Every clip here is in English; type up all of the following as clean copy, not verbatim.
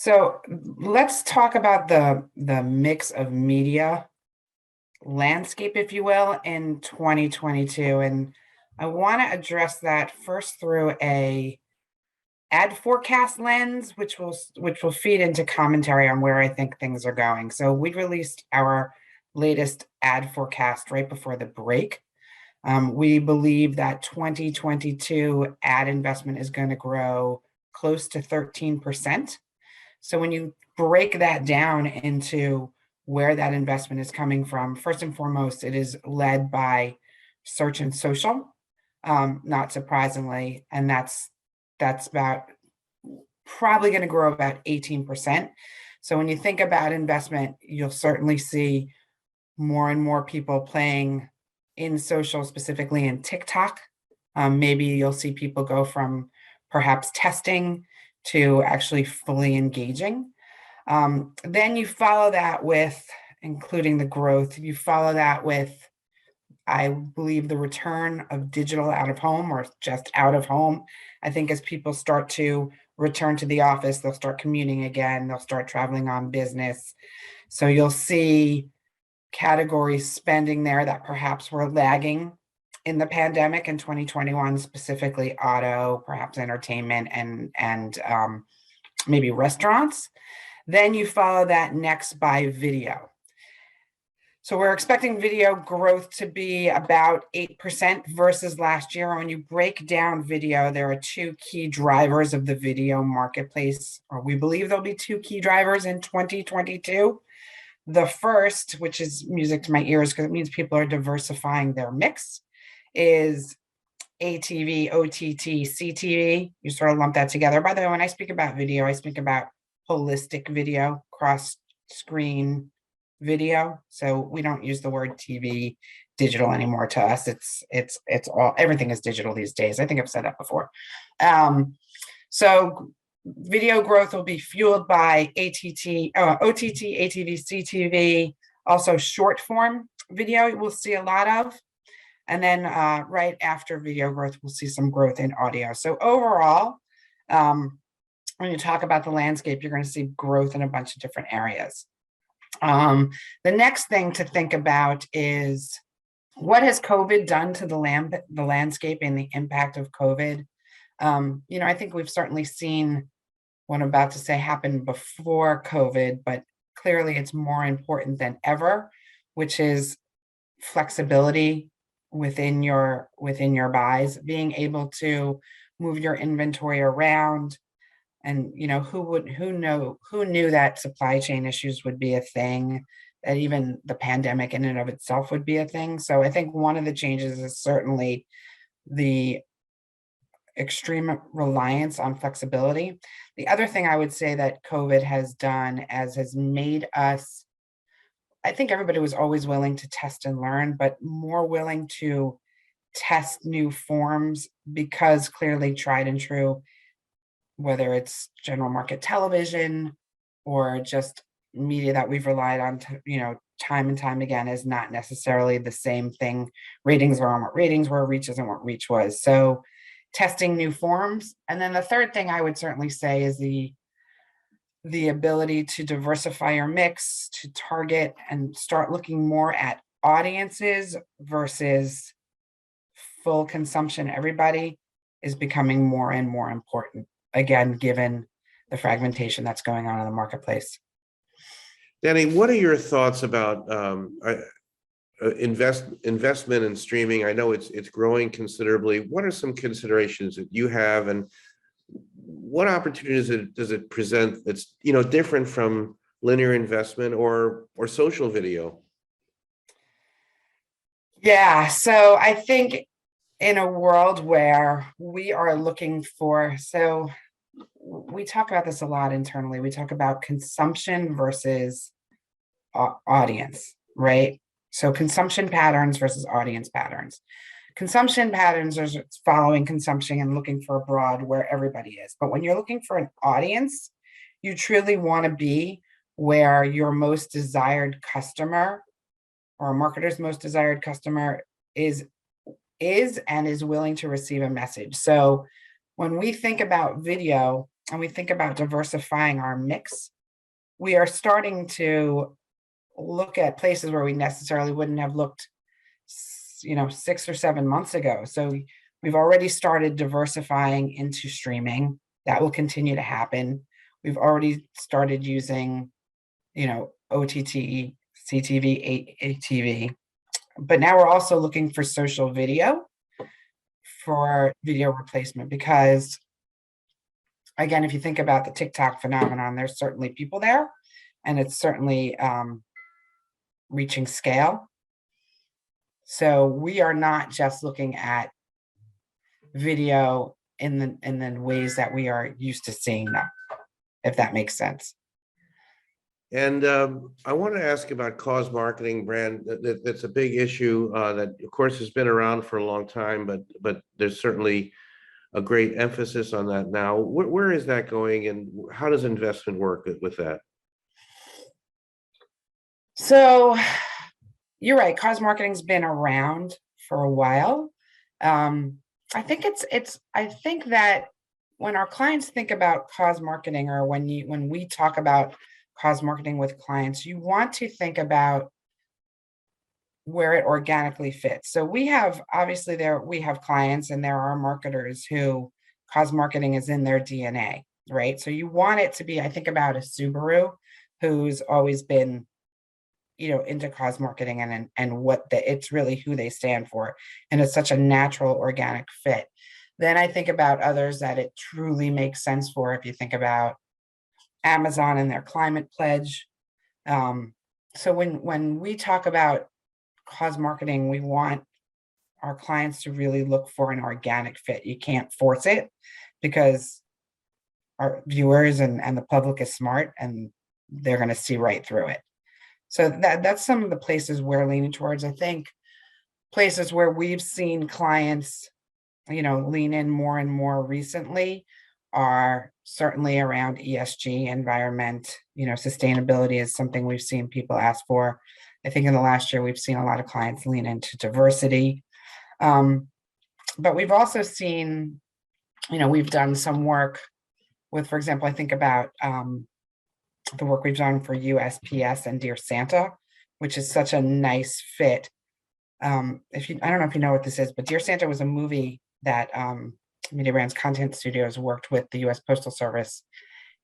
So let's talk about the mix of media landscape, if you will, in 2022. And I want to address that first through a ad forecast lens, which will feed into commentary on where I think things are going. So we released our latest ad forecast right before the break. We believe that 2022 ad investment is going to grow close to 13%. So when you break that down into where that investment is coming from, first and foremost, it is led by search and social, not surprisingly, and that's about probably going to grow about 18%. So when you think about investment, you'll certainly see more and more people playing in social, specifically in TikTok. Maybe you'll see people go from perhaps testing to actually fully engaging. Then you follow that with, including the growth, you follow that with, I believe, the return of digital out of home or just out of home. I think as people start to return to the office, they'll start commuting again, they'll start traveling on business. So you'll see categories spending there that perhaps were lagging in the pandemic in 2021, specifically auto, perhaps entertainment, and maybe restaurants. Then you follow that next by video. So we're expecting video growth to be about 8% versus last year. When you break down video, there are two key drivers of the video marketplace, or we believe there'll be two key drivers in 2022. The first, which is music to my ears because it means people are diversifying their mix, is ATV, OTT, CTV. You sort of lump that together. By the way, when I speak about video, I speak about holistic video, cross-screen video. So we don't use the word TV, digital anymore. To us, it's all, everything is digital these days. I think I've said that before. So video growth will be fueled by OTT, ATV, CTV, also short form video we'll see a lot of. And then right after video growth, we'll see some growth in audio. So overall, when you talk about the landscape, you're going to see growth in a bunch of different areas. The next thing to think about is, what has COVID done to the landscape and the impact of COVID? I think we've certainly seen what I'm about to say happened before COVID, but clearly it's more important than ever, which is flexibility within your buys, being able to move your inventory around. And who knew that supply chain issues would be a thing, that even the pandemic in and of itself would be a thing. So I think one of the changes is certainly the extreme reliance on flexibility. The other thing I would say that COVID has done has made us, I think everybody was always willing to test and learn, but more willing to test new forms, because clearly tried and true, whether it's general market television or just media that we've relied on time and time again, is not necessarily the same thing. Ratings are what ratings were, reach isn't what reach was. So testing new forms. And then the third thing I would certainly say is the ability to diversify your mix, to target and start looking more at audiences versus full consumption. Everybody is becoming more and more important, again, given the fragmentation that's going on in the marketplace. Dani, what are your thoughts about investment in streaming? I know it's growing considerably. What are some considerations that you have, and what opportunities does it present that's different from linear investment or social video? Yeah, so I think in a world where we are looking for, so we talk about this a lot internally. We talk about consumption versus audience, right? So consumption patterns versus audience patterns. Consumption patterns are following consumption and looking for abroad where everybody is. But when you're looking for an audience, you truly want to be where your most desired customer, or a marketer's most desired customer, is and is willing to receive a message. So when we think about video, and we think about diversifying our mix, we are starting to look at places where we necessarily wouldn't have looked, 6 or 7 months ago. So we've already started diversifying into streaming. That will continue to happen. We've already started using, OTT, CTV, ATV, but now we're also looking for social video for video replacement because, again, if you think about the TikTok phenomenon, there's certainly people there, and it's certainly reaching scale. So we are not just looking at video in the ways that we are used to seeing them, if that makes sense. And I want to ask about cause marketing brand. That's a big issue that, of course, has been around for a long time, but there's certainly a great emphasis on that now. Where is that going, and how does investment work with that? So you're right. Cause marketing's been around for a while. I think I think that when our clients think about cause marketing, or when we talk about cause marketing with clients, you want to think about where it organically fits. So we have clients, and there are marketers who cause marketing is in their DNA, right? So you want it to be, I think about a Subaru who's always been, into cause marketing, and it's really who they stand for. And it's such a natural, organic fit. Then I think about others that it truly makes sense for. If you think about Amazon and their climate pledge. So when we talk about cause marketing, we want our clients to really look for an organic fit. You can't force it, because our viewers and the public is smart, and they're going to see right through it. So that's some of the places we're leaning towards. I think places where we've seen clients, lean in more and more recently are certainly around ESG, environment. Sustainability is something we've seen people ask for. I think in the last year, we've seen a lot of clients lean into diversity. But we've also seen, we've done some work with, for example, I think about the work we've done for USPS and Dear Santa, which is such a nice fit. I don't know if you know what this is, but Dear Santa was a movie that Media Brands Content Studios worked with the U.S. Postal Service,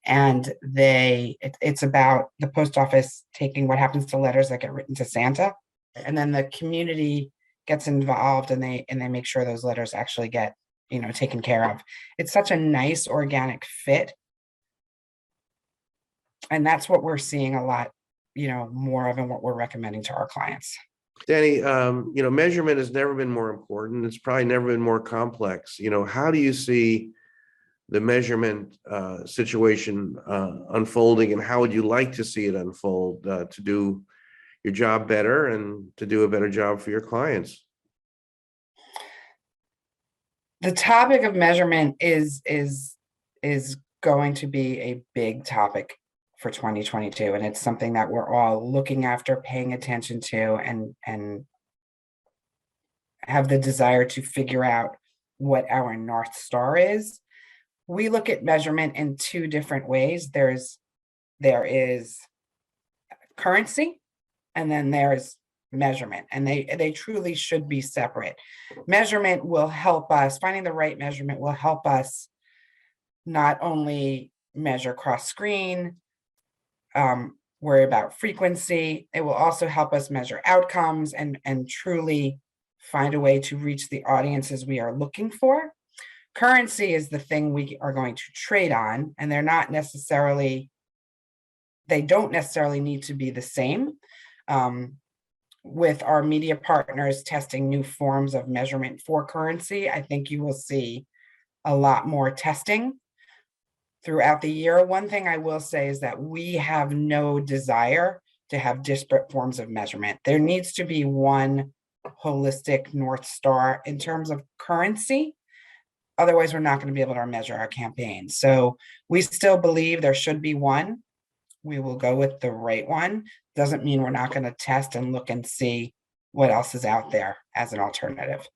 and it's about the post office taking what happens to letters that get written to Santa, and then the community gets involved, and they make sure those letters actually get taken care of. It's such a nice organic fit, and that's what we're seeing a lot more of, and what we're recommending to our clients. Dani, measurement has never been more important. It's probably never been more complex. How do you see the measurement situation unfolding, and how would you like to see it unfold to do your job better and to do a better job for your clients? The topic of measurement is going to be a big topic for 2022, and it's something that we're all looking after, paying attention to, and have the desire to figure out what our North Star is. We look at measurement in two different ways. There is currency, and then there's measurement, and they truly should be separate. Measurement will help us, finding the right measurement will help us not only measure cross screen, worry about frequency. It will also help us measure outcomes and truly find a way to reach the audiences we are looking for. Currency is the thing we are going to trade on, and they don't necessarily need to be the same. With our media partners testing new forms of measurement for currency, I think you will see a lot more testing throughout the year. One thing I will say is that we have no desire to have disparate forms of measurement. There needs to be one holistic North Star in terms of currency. Otherwise, we're not going to be able to measure our campaigns. So we still believe there should be one. We will go with the right one. Doesn't mean we're not going to test and look and see what else is out there as an alternative.